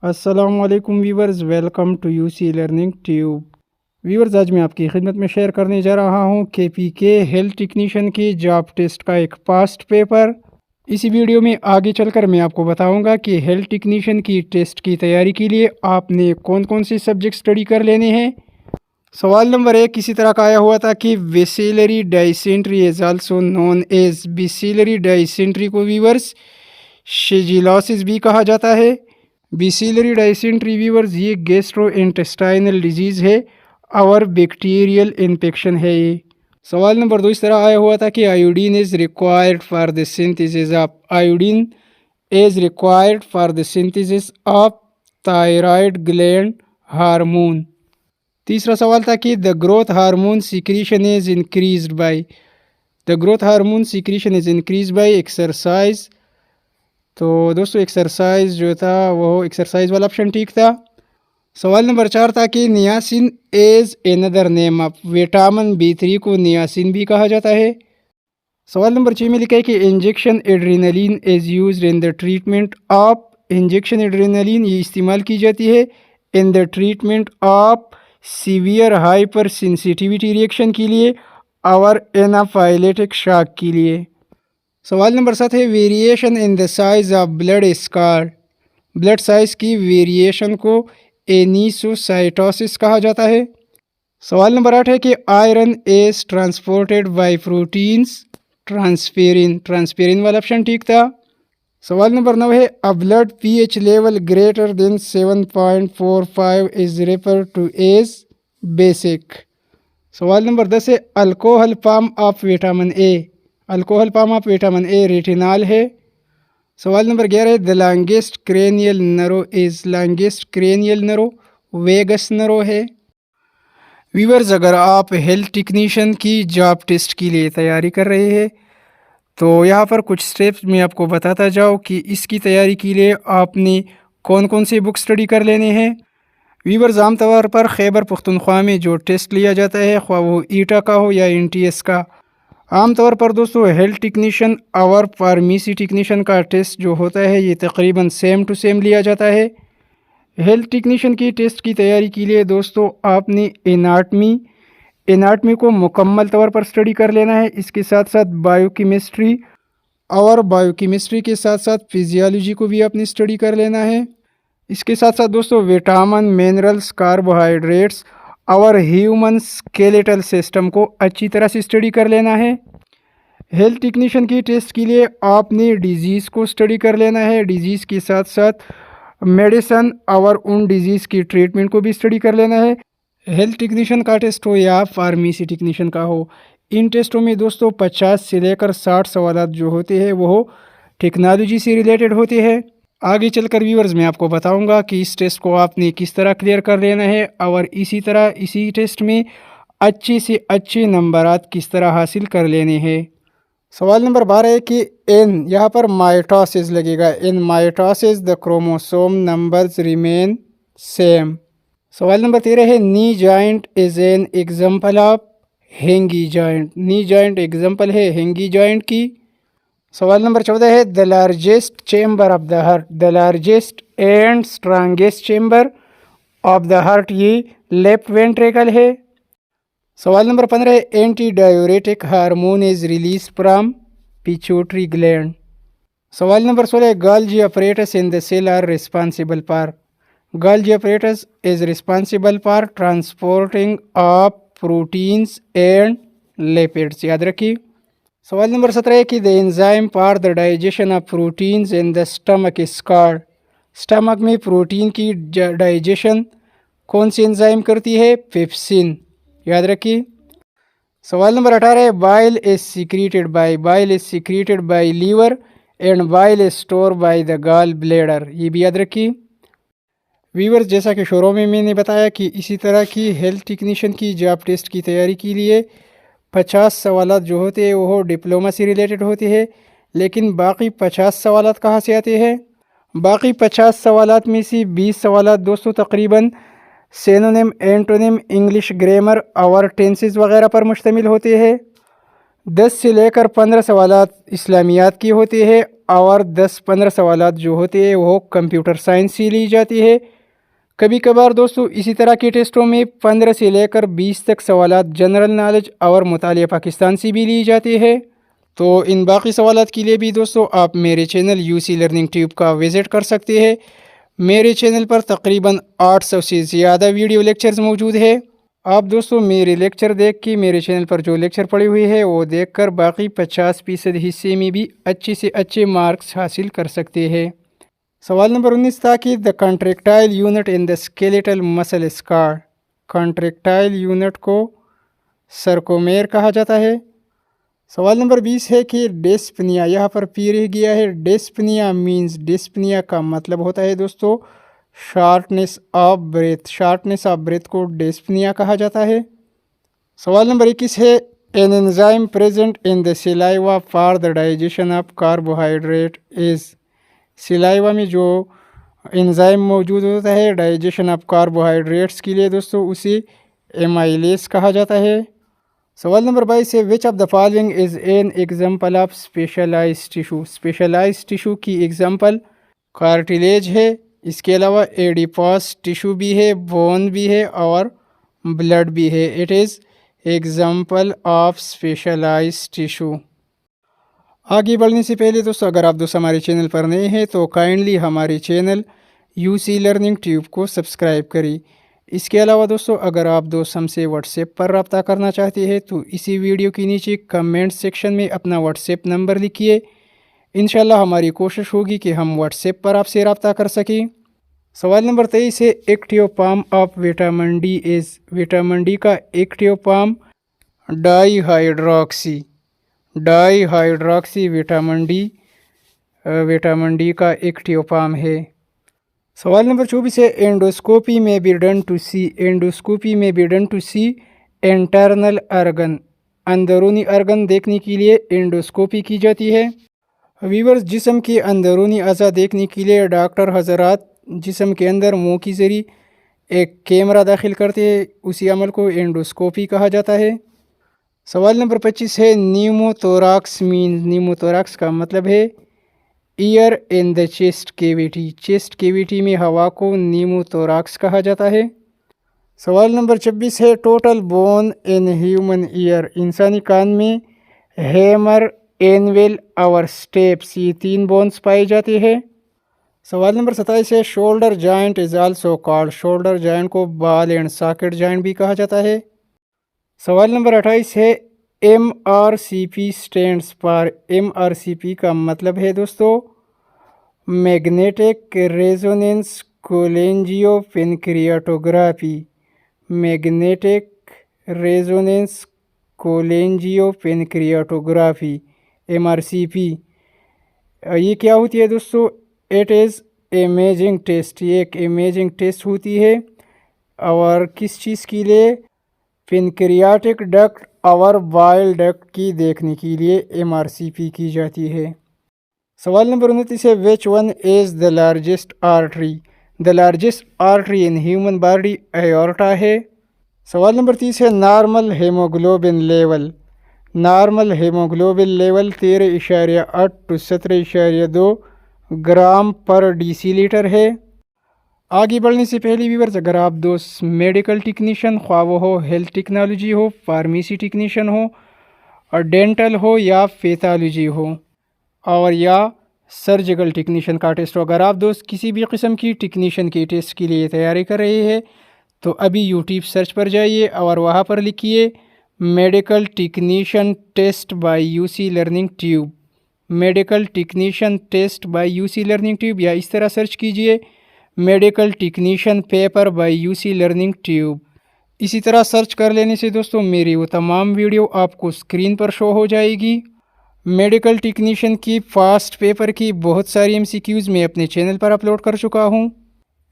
السلام علیکم viewers, welcome to U C Learning Tube. Viewers, آج میں آپ کی خدمت میں شیئر کرنے جا رہا ہوں کے پی کے ہیلتھ ٹیکنیشین کی جاب ٹیسٹ کا ایک پاسٹ پیپر۔ اسی ویڈیو میں آگے چل کر میں آپ کو بتاؤں گا کہ ہیلتھ ٹیکنیشین کی ٹیسٹ کی تیاری کے لیے آپ نے کون کون سے سبجیکٹ اسٹڈی کر لینے ہیں۔ سوال نمبر 1 کسی طرح کا آیا ہوا تھا کہ بیسیلری ڈائسینٹری از آلسو نون ایز، بیسیلری ڈائسینٹری کو ویورز شیجیلوسس بھی کہا جاتا ہے۔ بیسیلری ڈائسینٹری ویورز یہ گیسٹرو انٹسٹائنل ڈیزیز ہے اور بیکٹیریل انفیکشن ہے یہ۔ سوال نمبر 2 اس طرح آیا ہوا تھا کہ iodine is required for the synthesis of, iodine is required for the synthesis of thyroid gland hormone. تیسرا سوال تھا کہ the growth hormone secretion is increased by, the growth hormone secretion is increased by exercise. تو دوستو exercise جو تھا وہ exercise والا آپشن ٹھیک تھا۔ سوال نمبر 4 تھا کہ niacin is another name of, vitamin B3 کو نیاسین بھی کہا جاتا ہے۔ سوال نمبر 6 میں لکھا ہے کہ injection adrenaline is used in the treatment of, injection adrenaline یہ استعمال کی جاتی ہے in the treatment of severe hypersensitivity reaction کے لیے اور انافائلیٹک شاک کے لیے۔ سوال نمبر 7 ہے variation in the size of blood اسکار، بلڈ سائز کی ویریشن کو اینیسوسائٹوسس کہا جاتا ہے۔ سوال نمبر 8 ہے کہ iron is transported by proteins, transferrin, transferrin والا آپشن ٹھیک تھا۔ سوال نمبر 9 ہے a blood pH level greater than 7.45 is referred to as basic۔ سوال نمبر 10 ہے alcohol form of vitamin A, alcohol form of vitamin A retinal ہے۔ سوال نمبر 11 ہے the longest cranial narrow is، longest cranial narrow vagus nerve ہے۔ Viewers, اگر آپ health technician کی جاب ٹیسٹ کے لیے تیاری کر رہے ہیں تو یہاں پر کچھ سٹیپس میں آپ کو بتاتا جاؤ کہ اس کی تیاری کے لیے آپ نے کون کون سے بک اسٹڈی کر لینے ہیں۔ ویورز، عام طور پر خیبر پختونخوا میں جو ٹیسٹ لیا جاتا ہے خواہ وہ ایٹا کا ہو یا NTS کا، عام طور پر دوستو ہیلتھ ٹیکنیشین اور فارمیسی ٹیکنیشین کا ٹیسٹ جو ہوتا ہے یہ تقریباً سیم ٹو سیم لیا جاتا ہے۔ ہیلتھ ٹیکنیشین کی ٹیسٹ کی تیاری کے لیے دوستو آپ نے اناٹمی کو مکمل طور پر اسٹڈی کر لینا ہے، اس کے ساتھ ساتھ بایو کیمسٹری اور بایو کیمسٹری کے ساتھ ساتھ فزیالوجی کو بھی آپ نے اسٹڈی کر لینا ہے۔ اس کے ساتھ ساتھ دوستو وٹامن، منرلز، کاربوہائیڈریٹس اور ہیومن اسکیلیٹل سسٹم کو اچھی طرح سے اسٹڈی کر لینا ہے۔ ہیلتھ ٹیکنیشین کی ٹیسٹ کے لیے آپ نے ڈیزیز کو اسٹڈی کر لینا ہے، ڈیزیز کے ساتھ ساتھ میڈیسن اور ان ڈیزیز کی ٹریٹمنٹ کو بھی اسٹڈی کر لینا ہے۔ ہیلتھ ٹیکنیشین کا ٹیسٹ ہو یا فارمیسی ٹیکنیشین کا ہو، ان ٹیسٹوں میں دوستو 50 سے لے کر 60 سوالات جو ہوتے ہیں وہ ٹیکنالوجی سے ریلیٹڈ ہوتے ہیں۔ آگے چل کر ویورز میں آپ کو بتاؤں گا کہ اس ٹیسٹ کو آپ نے کس طرح کلیئر کر لینا ہے اور اسی طرح اسی ٹیسٹ میں اچھے سے اچھے نمبرات کس طرح حاصل کر لینے ہیں۔ سوال نمبر 12 ہے کہ ان، یہاں پر مائٹوسس لگے گا، in mitosis the chromosome numbers remain same. سوال نمبر 13 ہے knee joint is an example of hinge joint, knee joint example ہے ہینگی جوائنٹ کی۔ سوال نمبر 14 ہے the largest chamber of the heart, the largest and strongest chamber of the heart یہ left ventricle ہے۔ سوال نمبر 15 ہے antidiuretic hormone is release from pituitary gland. سوال نمبر 16 ہے گالجی apparatus in the cell are responsible for, Golgi apparatus is responsible for transporting of proteins and lipids، یاد رکھیے۔ سوال نمبر 17 ہے کہ the enzyme for the digestion of proteins in the stomach is called، stomach میں protein کی digestion کون سی enzyme کرتی ہے؟ پیپسین، یاد رکھیے۔ سوال نمبر 18 ہے bile is secreted by، bile is secreted by liver and bile is stored by the gall bladder، یہ بھی یاد رکھیے۔ ویورز، جیسا کہ شروع میں نے بتایا کہ اسی طرح کی ہیلتھ ٹیکنیشین کی جاب ٹیسٹ کی تیاری کے لیے 50 سوالات جو ہوتے ہیں وہ ڈپلوما سے ریلیٹڈ ہوتے ہیں، لیکن باقی 50 سوالات کہاں سے آتے ہیں؟ باقی 50 سوالات میں سے 20 سوالات دوستو تقریباً سینونیم، اینٹونیم، انگلش گرامر اور ٹینسز وغیرہ پر مشتمل ہوتے ہیں۔ 10 سے لے کر 15 سوالات اسلامیات کی ہوتے ہیں और 10-15 सवालात जो होते हैं वो कंप्यूटर साइंस से ली जाती है। कभी कभार दोस्तों इसी तरह के टेस्टों में 15 से लेकर 20 तक सवालात जनरल नॉलेज और मुतालिया पाकिस्तान से भी ली जाती है। तो इन बाकी सवालात के लिए भी दोस्तों आप मेरे चैनल यूसी लर्निंग ट्यूब का विज़िट कर सकते हैं। मेरे चैनल पर तकरीबन 800 से ज़्यादा वीडियो लेक्चर्स मौजूद है। आप दोस्तों मेरे लेक्चर देख के मेरे चैनल पर जो लेक्चर पड़े हुए हैं वो देखकर बाकी 50% हिस्से में भी अच्छे से अच्छे मार्क्स हासिल कर सकते हैं। सवाल नंबर 19 था कि the contractile unit in the skeletal muscle scar. Contractile unit को सर्कोमेर कहा जाता है। सवाल नंबर 20 है कि डिस्पनिया, यहाँ पर पी रह गया है। डिस्पनिया मीन्स, डिस्पनिया का मतलब होता है दोस्तों शार्टनेस ऑफ ब्रेथ। शार्टनेस ऑफ ब्रेथ को डिस्पनिया कहा जाता है। सवाल नंबर 21 है an enzyme present in the saliva for the digestion of carbohydrate is. Saliva में जो एंजाइम मौजूद होता है डाइजेशन ऑफ कार्बोहाइड्रेट्स के लिए दोस्तों उसे एमाइलेस कहा जाता है। सवाल नंबर 22 है which of the following is an example of specialise tissue. Specialise tissue की एग्जाम्पल कार्टिलेज है। इसके अलावा एडिपॉस टिशू भी है, बोन भी है और ब्लड भी है। It is example of specialise tissue. आगे बढ़ने से पहले दोस्तों अगर आप दोस्त हमारे चैनल पर नए हैं तो काइंडली हमारे चैनल यूसी लर्निंग ट्यूब को सब्सक्राइब करें। इसके अलावा दोस्तों अगर आप दोस्त हमसे व्हाट्सएप पर रब्ता करना चाहते हैं तो इसी वीडियो के नीचे कमेंट सेक्शन में अपना व्हाट्सएप नंबर लिखिए। इंशाल्लाह हमारी कोशिश होगी कि हम व्हाट्सएप पर आपसे रब्ता कर सकें। सवाल नंबर 23 है active form of vitamin D is. Vitamin D का active form dihydroxy. Dihydroxy vitamin D का एक्टिव फॉर्म है। सवाल नंबर 24 है endoscopy may be done to see. Endoscopy may be done to see internal organ. अंदरूनी अर्गन देखने के लिए एंडोस्कोपी की जाती है। वीवर्स, जिस्म के अंदरूनी अज़ा देखने के लिए डॉक्टर हजरात जिस्म के अंदर मुंह के ज़रिए एक कैमरा दाखिल करते हैं, उसी अमल को एंडोस्कोपी कहा जाता है। सवाल नंबर 25 है न्यूमोथोराक्स मीन। न्यूमोथोराक्स का मतलब है year in the chest cavity. Chest cavity में हवा को न्यूमोथोराक्स कहा जाता है। सवाल नंबर 26 है total bone in human ear. इंसानी कान में हेमर, एनवेल और स्टेप्स, ये 3 बोन्स पाए जाते हैं। सवाल नंबर 27 है shoulder joint is also called. Shoulder joint को बॉल एंड सॉकेट जॉइंट भी कहा जाता है। सवाल नंबर 28 है MRCP स्टैंड्स फॉर। MRCP का मतलब है दोस्तों magnetic resonance cholangiopancreatography. Magnetic resonance cholangiopancreatography MRCP। ये क्या होती है दोस्तों? It is imaging test. ये एक इमेजिंग टेस्ट होती है और किस चीज़ के लिए? पेनक्रियाटिक डक्ट और बाइल डक्ट की देखने के लिए MRCP की जाती है। सवाल नंबर 29 है which one is the largest artery. The largest artery in human body aorta है। सवाल नंबर 30 है normal haemoglobin level. Normal haemoglobin level 13.8 to 17.2 gram per decilitre है। आगे बढ़ने से पहले व्यूअर्स, अगर आप दोस्त मेडिकल टेक्नीशियन, ख्वाह वो हो हेल्थ टेक्नोलॉजी हो, फार्मेसी टेक्नीशियन हो और डेंटल हो या पैथोलॉजी हो और या सर्जिकल टेक्नीशियन का टेस्ट हो, अगर आप दोस्त किसी भी किस्म की टेक्नीशियन के टेस्ट के लिए तैयारी कर रहे हैं तो अभी यूट्यूब सर्च पर जाइए और वहाँ पर लिखिए medical technician test by UC learning tube. Medical technician test by UC learning tube, या इस तरह सर्च कीजिए medical technician paper by UC learning tube. इसी तरह सर्च कर लेने से दोस्तों मेरी वो तमाम वीडियो आपको स्क्रीन पर शो हो जाएगी। मेडिकल टेक्नीशियन की फास्ट पेपर की बहुत सारी MCQs मैं अपने चैनल पर अपलोड कर चुका हूँ।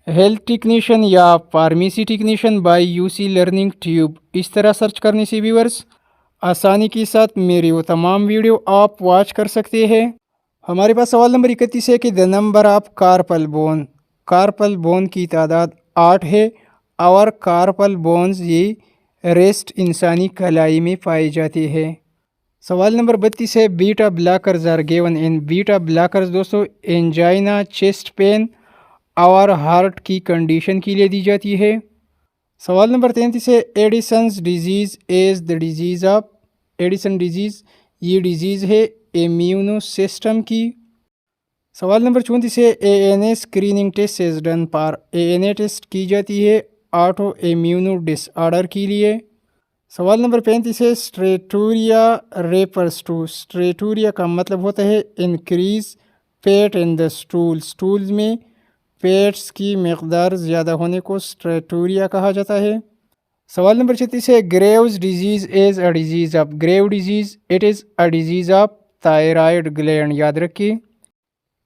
हेल्थ टेक्नीशियन या pharmacy technician by UC learning tube, इस तरह सर्च करने से व्यूअर्स आसानी के साथ मेरी वो तमाम वीडियो आप वॉच कर सकते हैं। हमारे पास सवाल नंबर 31 है कि the number of carpal bone. Carpal bone की तादाद 8 है और कार्पल बोन्स ये रेस्ट इंसानी कलाई में पाए जाते हैं। सवाल नंबर 32 है beta blockers are given in. Beta blockers दोस्तों एंजाइना, चेस्ट पेन और हार्ट की कंडीशन के लिए दी जाती है। सवाल नंबर 33 है Addison's disease is the disease of. Addison disease ये डिजीज़ है इम्यूनो सिस्टम की। सवाल नंबर 34 है ANA screening test is done for. ANA test की जाती है ऑटो इम्यूनो डिसऑर्डर के लिए। सवाल नंबर 35 है स्ट्रेटूरिया रेफर्स टू। स्ट्रेटूरिया का मतलब होता है increase fat in the stool. Stools में फैट्स की मकदार ज़्यादा होने को स्ट्रेटूरिया कहा जाता है। सवाल नंबर 36 है Graves disease is a disease of. Grave disease it is a disease of thyroid gland, याद रखिए।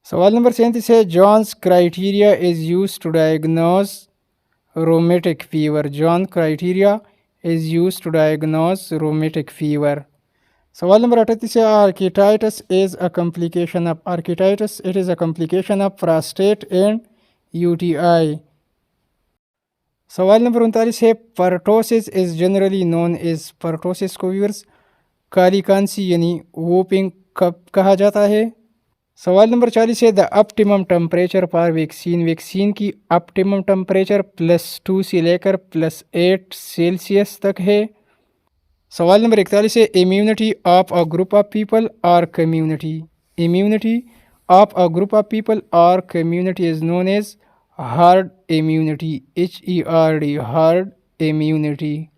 सवाल नंबर 37 है Jones criteria is use to diagnose rheumatic fever. John criteria is use to diagnose rheumatic fever. सवाल नंबर 38 है orchitis is a complication of. Orchitis it is a complication of prostate and UTI। सवाल नंबर 39 है pertussis is generally known is. Pertussis को viewers काली कांसी यानी whopping कफ कहा जाता है। सवाल नंबर 40 है the optimum temperature for vaccine. Vaccine की ऑप्टिमम टेम्परेचर +2 से लेकर +8 सेल्सियस तक है। सवाल नंबर 41 है immunity of a group of people और community. Immunity of a group of people और community is known as herd immunity. HERD herd immunity.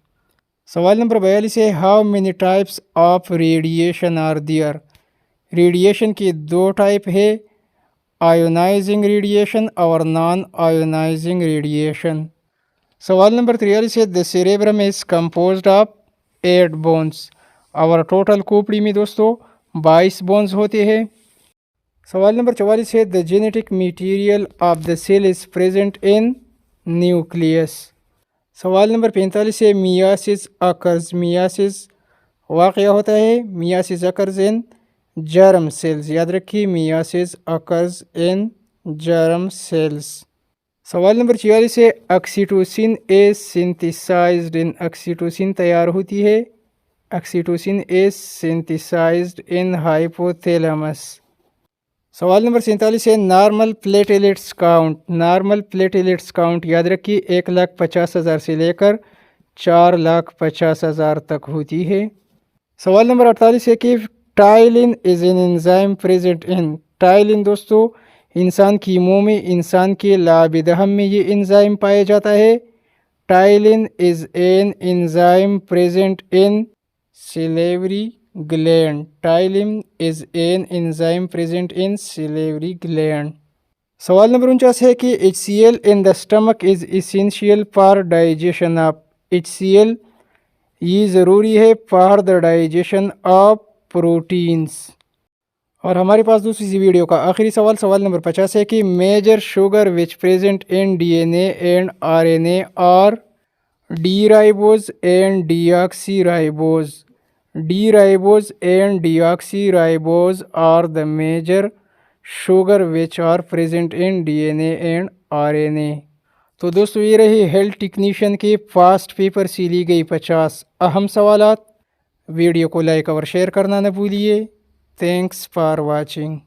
सवाल नंबर 42 है how many types of radiation are there. रेडिएशन के 2 टाइप है, आयोनाइजिंग रेडिएशन और non ionising radiation. सवाल नंबर 43 है the cerebrum is composed of 8 bones. और टोटल खोपड़ी में दोस्तों 22 बोन्स होते हैं। सवाल नंबर 44 है the genetic material of the cell is present in nucleus. सवाल नंबर 45 है मियासिस अकर्स। मियासिस वाक़या होता है, meiosis occurs in germ cells, याद रखिए meiosis occurs in germ cells. सवाल नंबर 46 है oxytocin is synthesised in. Oxytocin तैयार होती है, oxytocin is synthesised in hypothalamus. सवाल नंबर 47 है normal platelets count. Normal platelets count याद रखिए 1,50,000 से लेकर 4,50,000 तक होती है। सवाल नंबर 48 है कि ptyalin is an enzyme present in. Ptyalin दोस्तों इंसान की मुंह में, इंसान के लाबिदहम में ये एंजाइम पाया जाता है। Ptyalin is an enzyme present in salivary gland. Tylim is an enzyme present in salivary gland. सवाल नंबर 49 है कि HCl in the stomach is essential for digestion of। HCl ये ज़रूरी है for the digestion of proteins। और हमारे पास दूसरी सी video का आखिरी सवाल, सवाल नंबर 50 है कि major sugar which present in DNA and RNA और D-ribose and deoxyribose। D-ribose and deoxyribose are the major sugar which are present in DNA and RNA। तो दोस्तों ये रही हेल्थ टेक्नीशियन के फास्ट पेपर से ली गई 50 अहम सवालात। वीडियो को लाइक और शेयर करना न भूलिए। Thanks for watching.